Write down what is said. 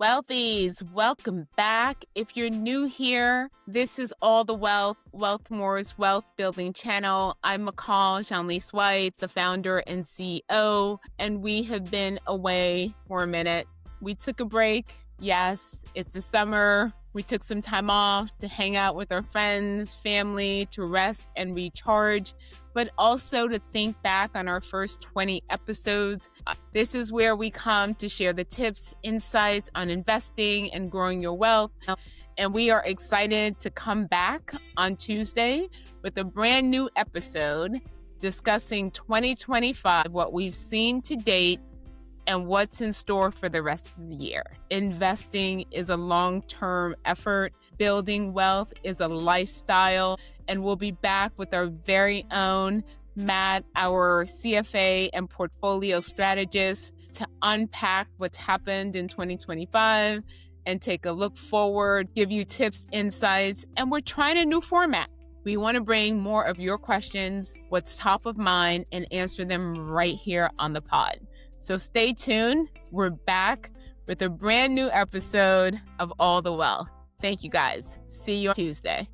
Wealthies, welcome back. If you're new here, this is All the Wealth, WealthMore's wealth building channel. I'm McCall Jean-Lise White, the founder and CEO, and we have been away for a minute. We took a break. Yes, it's the summer. We took some time off to hang out with our friends, family, to rest and recharge, but also to think back on our first 20 episodes. This is where we come to share the tips, insights on investing and growing your wealth. And we are excited to come back on Tuesday with a brand new episode discussing 2025, what we've seen to date, and what's in store for the rest of the year. Investing is a long-term effort. Building wealth is a lifestyle. And we'll be back with our very own Matt, our CFA and portfolio strategist, to unpack what's happened in 2025 and take a look forward, give you tips, insights, and we're trying a new format. We want to bring more of your questions, what's top of mind, and answer them right here on the pod. So stay tuned. We're back with a brand new episode of All the Wealth. Thank you guys. See you on Tuesday.